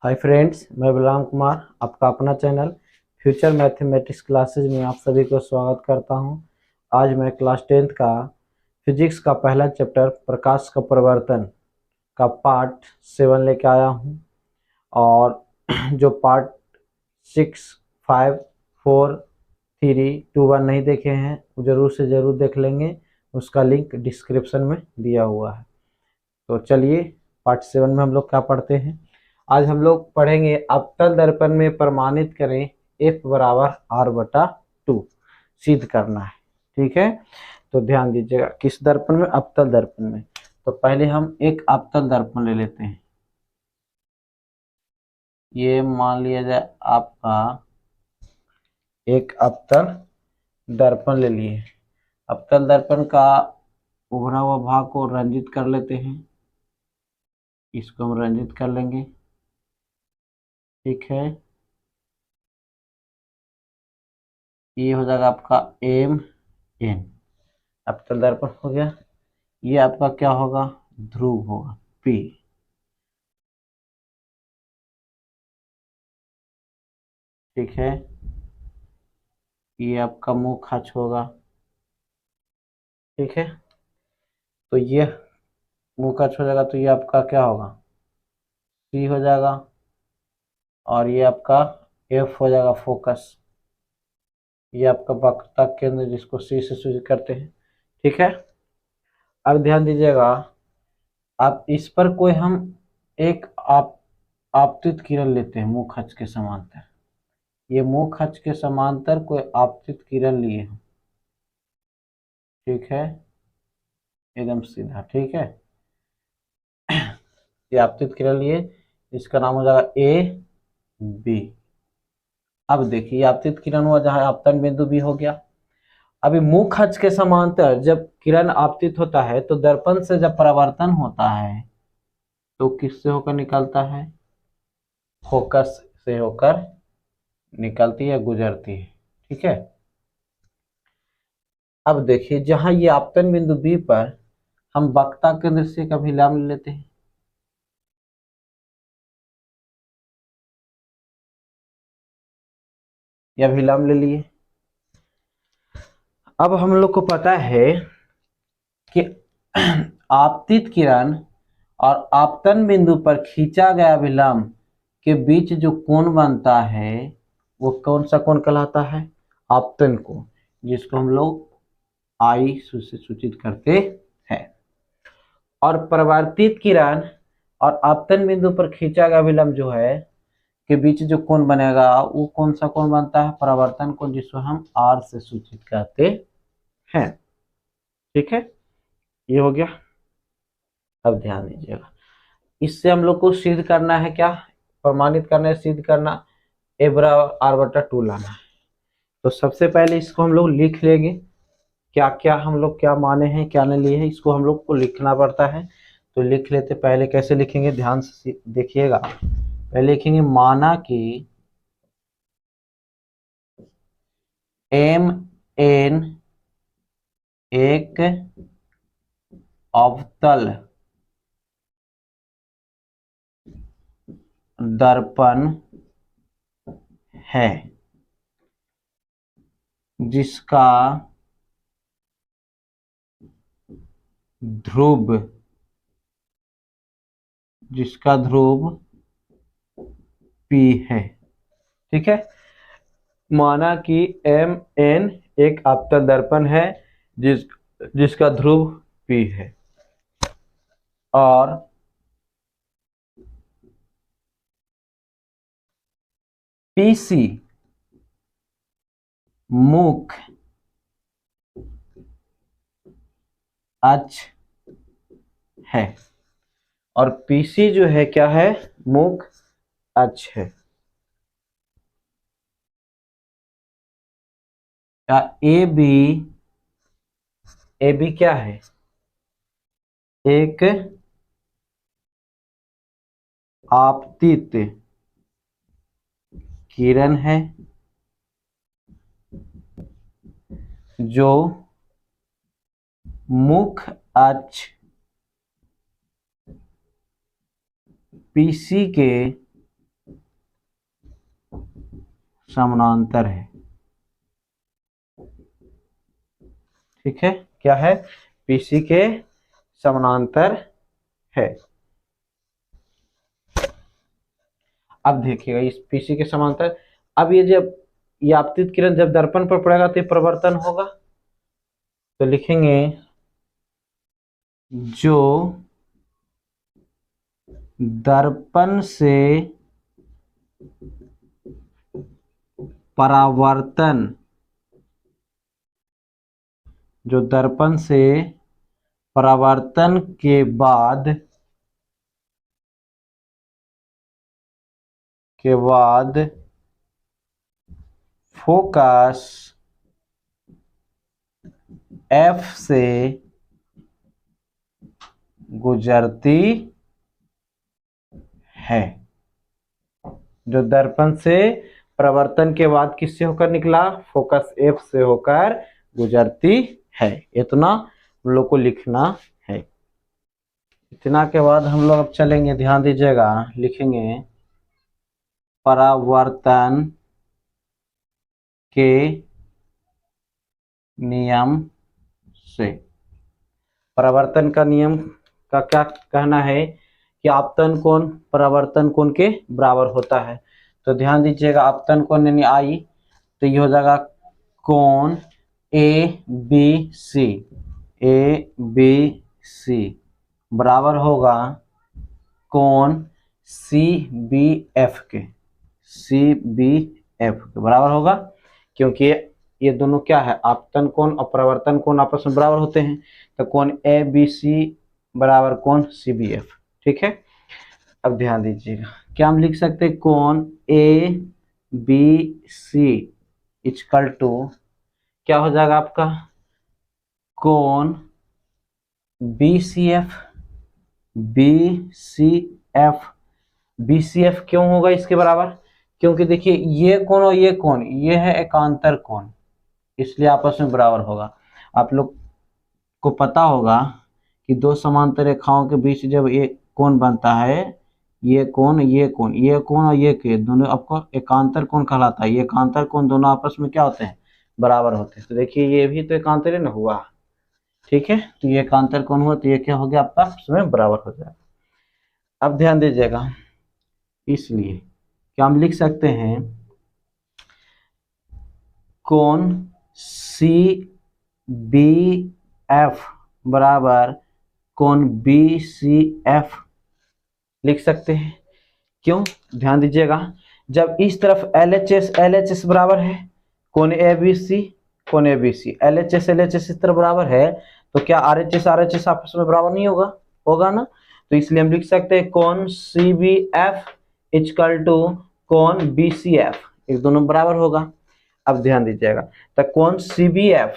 Hi friends, मैं बलराम कुमार आपका अपना चैनल फ्यूचर मैथमेटिक्स क्लासेज में आप सभी को स्वागत करता हूं। आज मैं क्लास 10th का फिजिक्स का पहला चैप्टर प्रकाश का परिवर्तन का पार्ट 7 लेके आया हूं। और जो पार्ट 6, 5, 4, 3, 2, 1 नहीं देखे हैं वो ज़रूर से ज़रूर देख लेंगे। उसका लिंक डिस्क्रिप्शन में दिया हुआ है। तो चलिए पार्ट 7 में हम लोग क्या पढ़ते हैं। आज हम लोग पढ़ेंगे अवतल दर्पण में प्रमाणित करें F बराबर R/2 सिद्ध करना है। ठीक है, तो ध्यान दीजिएगा किस दर्पण में, अवतल दर्पण में। तो पहले हम एक अवतल दर्पण ले लेते हैं। ये मान लिया जाए आपका एक अवतल दर्पण ले लिए। अवतल दर्पण का उभरा हुआ भाग को रंजित कर लेते हैं। इसको हम रंजित कर लेंगे। ठीक है, ये हो जाएगा आपका Mn। अवतल दर्पण हो गया। ये आपका क्या होगा, ध्रुव होगा P। ठीक है, ये आपका मुख अक्ष होगा। ठीक है, तो ये मुख अक्ष हो जाएगा, तो ये आपका क्या होगा, C हो जाएगा। और ये आपका F हो जाएगा, फोकस। ये आपका वक्रता केंद्र जिसको C से सूचित करते हैं। ठीक है, अब ध्यान दीजिएगा, आप इस पर कोई हम एक आपतित किरण लेते हैं मुख अक्ष के समांतर। ये मुख अक्ष के समांतर कोई आपतित किरण लिए हम। ठीक है, एकदम सीधा। ठीक है, ये आपतित किरण लिए, इसका नाम हो जाएगा AB। अब देखिए आपतित किरण हुआ जहां आपतन बिंदु B हो गया। अभी मुख अक्ष के समांतर जब किरण आपतित होता है तो दर्पण से जब परावर्तन होता है तो किससे होकर निकलता है, फोकस से होकर निकलती है, गुजरती है। ठीक है, अब देखिए जहां ये आपतन बिंदु B पर हम वक्रता केंद्र से का विलंब ले लेते हैं। या विलंब ले लिए। अब हम लोग को पता है कि आपतित किरण और आपतन बिंदु पर खींचा गया विलंब के बीच जो कोण बनता है वो कौन सा कोण कहलाता है, आपतन कोण, जिसको हम लोग I से सूचित करते हैं। और परावर्तित किरण और आपतन बिंदु पर खींचा गया विलंब जो है के बीच जो कोण बनेगा वो कौन सा कोण बनता है, परावर्तन कोण, जिसको हम R से सूचित करते हैं। ठीक है, ये हो गया। अब ध्यान दीजिएगा, इससे हम लोग को सिद्ध करना है, क्या प्रमाणित करना है, सिद्ध करना, A बराबर R/2 लाना है। तो सबसे पहले इसको हम लोग लिख लेंगे, क्या क्या हम लोग क्या माने हैं क्या नहीं लिए हैं, इसको हम लोग को लिखना पड़ता है। तो लिख लेते। पहले कैसे लिखेंगे, ध्यान से देखिएगा। पहले लिखेंगे माना कि Mn एक अवतल दर्पण है जिसका ध्रुव P है। ठीक है, माना कि Mn एक अवतल दर्पण है जिसका ध्रुव P है। और PC मुख अक्ष है। और PC जो है क्या है, मुख अक्ष है। या AB क्या है, एक आपतित किरण है जो मुख अक्ष PC के समानांतर है। ठीक है, क्या है? पीसी के समानांतर है। अब देखिएगा इस पीसी के समांतर, अब ये जब ये आपतित किरण जब दर्पण पर पड़ेगा तो ये प्रवर्तन होगा। तो लिखेंगे जो दर्पण से परावर्तन, जो दर्पण से परावर्तन के बाद फोकस F से गुजरती है। जो दर्पण से परावर्तन के बाद किससे होकर निकला? फोकस F से होकर गुजरती है। इतना हम लोग को लिखना है। इतना के बाद हम लोग अब चलेंगे, ध्यान दीजिएगा, लिखेंगे परावर्तन के नियम से। परावर्तन का नियम का क्या कहना है कि आपतन कोण परावर्तन कोण के बराबर होता है। तो ध्यान दीजिएगा, आपतन कोण यानी आई, तो ये हो जाएगा कोण ABC बराबर होगा कोण CBF के बराबर होगा, क्योंकि ये दोनों क्या है? आपतन कोण और परावर्तन कोण आपस में बराबर होते हैं। तो कोण ABC बराबर कोण CBF। ठीक है, अब ध्यान दीजिएगा, क्या हम लिख सकते हैं? कोण ABC इक्वल टू क्या हो जाएगा आपका? कोण BCF क्यों होगा इसके बराबर? क्योंकि देखिए ये कोण और ये कोण, ये है एकांतर कोण, इसलिए आपस में बराबर होगा। आप लोग को पता होगा कि दो समांतर रेखाओं के बीच जब ये कोण बनता है, ये कोण और ये दोनों आपको एकांतर कोण कहलाता है। ये एकांतर कोण दोनों आपस में क्या होते हैं? बराबर होते हैं। तो देखिए ये भी तो एकांतर ही ना हुआ। ठीक है, तो ये एकांतर कोण हुआ, तो ये क्या हो गया आपका? आपस में बराबर हो जाएगा। अब ध्यान दीजिएगा, इसलिए क्या हम लिख सकते हैं? कोण CBF बराबर कोण BCF लिख सकते हैं। क्यों? ध्यान दीजिएगा, जब इस तरफ LHS बराबर है कोण ABC LHS इस तरफ बराबर है, तो क्या RHS आपस में बराबर नहीं होगा ना? तो इसलिए हम लिख सकते हैं कोण CBF इक्वल टू कोण BCF, एक दोनों बराबर होगा। अब ध्यान दीजिएगा, तो कोण CBF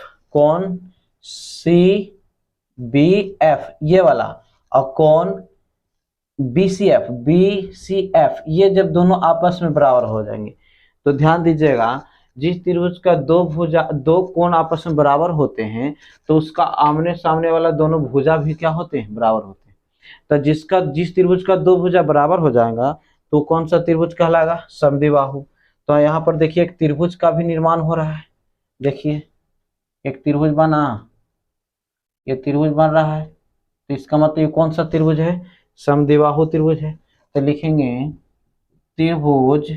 ये वाला और कोण BCF ये जब दोनों आपस में बराबर हो जाएंगे, तो ध्यान दीजिएगा, जिस त्रिभुज का दो कोण आपस में बराबर होते हैं, तो उसका आमने सामने वाला दोनों भुजा भी क्या होते हैं? बराबर होते हैं। तो जिस त्रिभुज का दो भुजा बराबर हो जाएगा, तो कौन सा त्रिभुज कहलाएगा? समद्विबाहु। तो यहाँ पर देखिए एक त्रिभुज का भी निर्माण हो रहा है। देखिए एक त्रिभुज बना, ये त्रिभुज बन रहा है, तो इसका मतलब ये कौन सा त्रिभुज है? समद्विबाहु त्रिभुज है। तो लिखेंगे त्रिभुज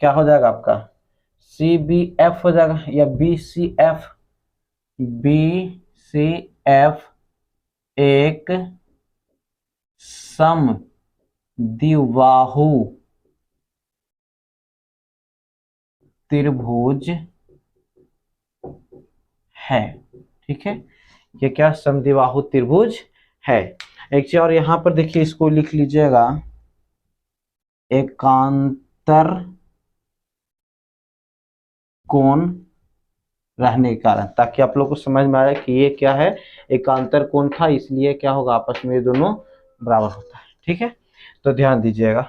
क्या हो जाएगा आपका? CBF हो जाएगा, या BCF एक समद्विबाहु त्रिभुज है। ठीक है, ये क्या? समद्विबाहु त्रिभुज है। एक चीज और यहाँ पर देखिए, इसको लिख लीजिएगा, एकांतर कोण रहने के कारण, ताकि आप लोग को समझ में आए कि ये क्या है? एकांतर कोण था, इसलिए क्या होगा? आपस में ये दोनों बराबर होता है। ठीक है, तो ध्यान दीजिएगा,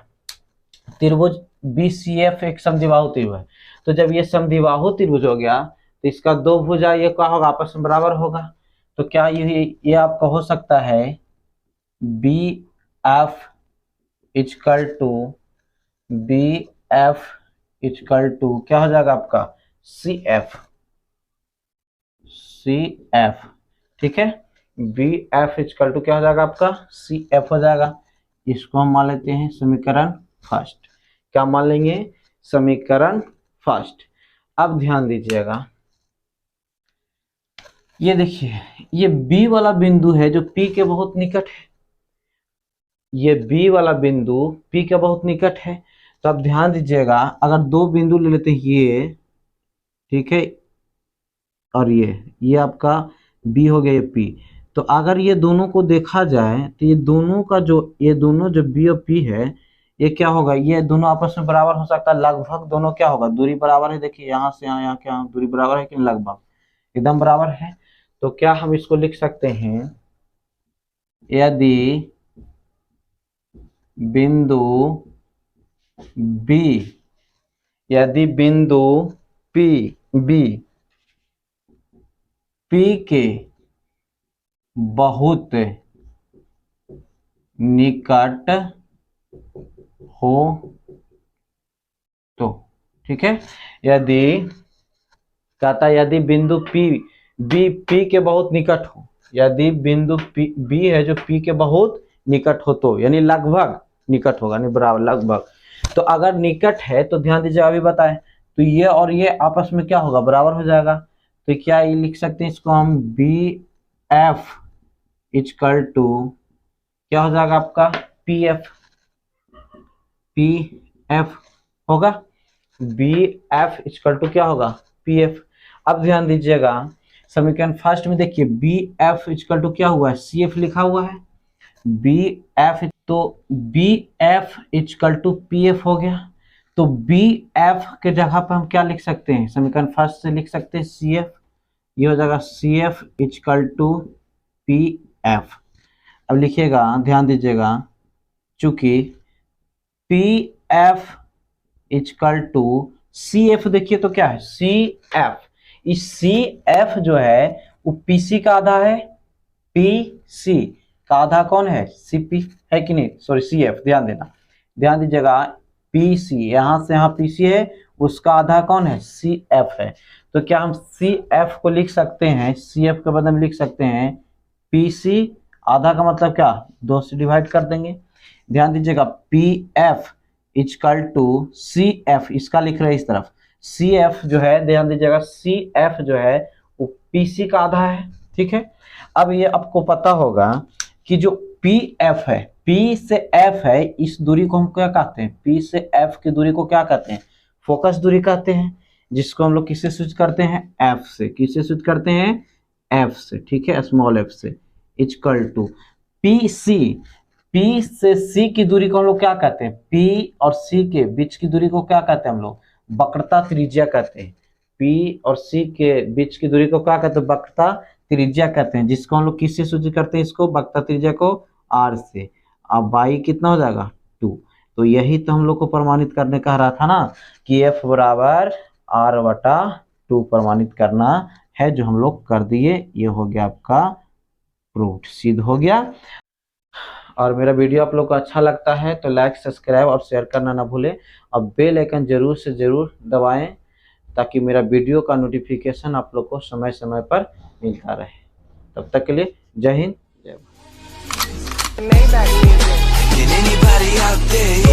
त्रिभुज BCF एक समद्विबाहु त्रिभुज है। तो जब ये समद्विबाहु त्रिभुज हो गया, तो इसका दो भुजा ये क्या होगा? आपस में बराबर होगा। तो क्या ये आपका हो सकता है BF equal to BF equal to क्या हो जाएगा आपका सी एफ, ठीक है। बी एफ इक्वल टू क्या हो जाएगा आपका सी एफ हो जाएगा। इसको हम मान लेते हैं समीकरण फर्स्ट। क्या मान लेंगे समीकरण फर्स्ट। अब ध्यान दीजिएगा, ये देखिए ये बी वाला बिंदु है जो पी के बहुत निकट है, ये बी वाला बिंदु पी के बहुत निकट है। तो अब ध्यान दीजिएगा, अगर दो बिंदु ले लेते हैं ये, ठीक है, और ये आपका बी हो गया ये पी। तो अगर ये दोनों को देखा जाए तो ये दोनों जो बी और पी है ये क्या होगा, ये दोनों आपस में बराबर हो सकता है, लगभग दोनों क्या होगा दूरी बराबर है। देखिए यहाँ से यहाँ क्या दूरी बराबर है कि लगभग एकदम बराबर है। तो क्या हम इसको लिख सकते हैं, यदि बिंदु पी के बहुत निकट हो तो, ठीक है, यदि बिंदु पी के बहुत निकट हो, यदि बिंदु बी है जो पी के बहुत निकट हो तो, यानी लगभग निकट होगा, नहीं बराबर लगभग। तो अगर निकट है तो ध्यान दीजिए अभी बताएं, तो ये और ये आपस में क्या होगा बराबर हो जाएगा। तो क्या ये लिख सकते हैं इसको हम बी एफ इक्वल टू क्या हो जाएगा आपका पी एफ होगा, बी एफ इक्वल टू क्या होगा पी एफ। अब ध्यान दीजिएगा समीकरण फर्स्ट में देखिए बी एफ इक्वल टू क्या हुआ है सी एफ लिखा हुआ है, बी एफ, तो B F equal to P F हो गया। तो बी एफ के जगह पर हम क्या लिख सकते हैं, समीकरण फर्स्ट से लिख सकते हैं सी एफ, ये हो जाएगा C F equal to P F. अब लिखिएगा ध्यान दीजिएगा, चूंकि P F equal to C F, देखिए तो क्या है सी एफ, इस सी एफ जो है वो पी सी का आधा है, पी सी का आधा कौन है सी पी है कि नहीं, सॉरी सी एफ, ध्यान दीजिएगा पी सी, यहां से यहाँ पी सी है, उसका आधा कौन है सी एफ है। तो क्या हम सी एफ को लिख सकते हैं, सी एफ के बदले में लिख सकते हैं पी सी, आधा का मतलब क्या 2 से डिवाइड कर देंगे। ध्यान दीजिएगा P F equal to C F, इसका लिख रहे हैं इस तरफ, सी एफ जो है ध्यान दीजिएगा सी एफ जो है वो पी सी का आधा है, ठीक है। अब ये आपको पता होगा कि जो पी एफ है, पी से एफ है, इस दूरी को हम क्या कहते हैं, पी से एफ की दूरी को क्या कहते हैं फोकस दूरी कहते हैं, जिसको हम लोग किससे सूचित करते हैं एफ से, किससे सूचित करते हैं एफ से, ठीक है, स्मॉल एफ से, equal to P C, P से सी की दूरी को हम लोग क्या कहते हैं, पी और सी के बीच की दूरी को क्या कहते हैं हम लोग वक्रता त्रिज्या कहते हैं, पी और सी के बीच की दूरी को क्या कहते हैं वक्रता त्रिज्या कहते हैं, जिसको हम लोग किससे सूचित करते हैं इसको वक्रता त्रिज्या को आर से। अब बाई कितना हो जाएगा 2। तो यही तो हम लोग को प्रमाणित करने कह रहा था ना कि एफ बराबर आर बटा 2 प्रमाणित करना है, जो हम लोग कर दिए। ये हो गया आपका प्रूफ, सिद्ध हो गया। और मेरा वीडियो आप लोग को अच्छा लगता है तो लाइक सब्सक्राइब और शेयर करना ना भूलें, और बेल आइकन जरूर से जरूर दबाएं ताकि मेरा वीडियो का नोटिफिकेशन आप लोग को समय समय पर मिलता रहे। तब तक के लिए जय हिंद, जय भारत।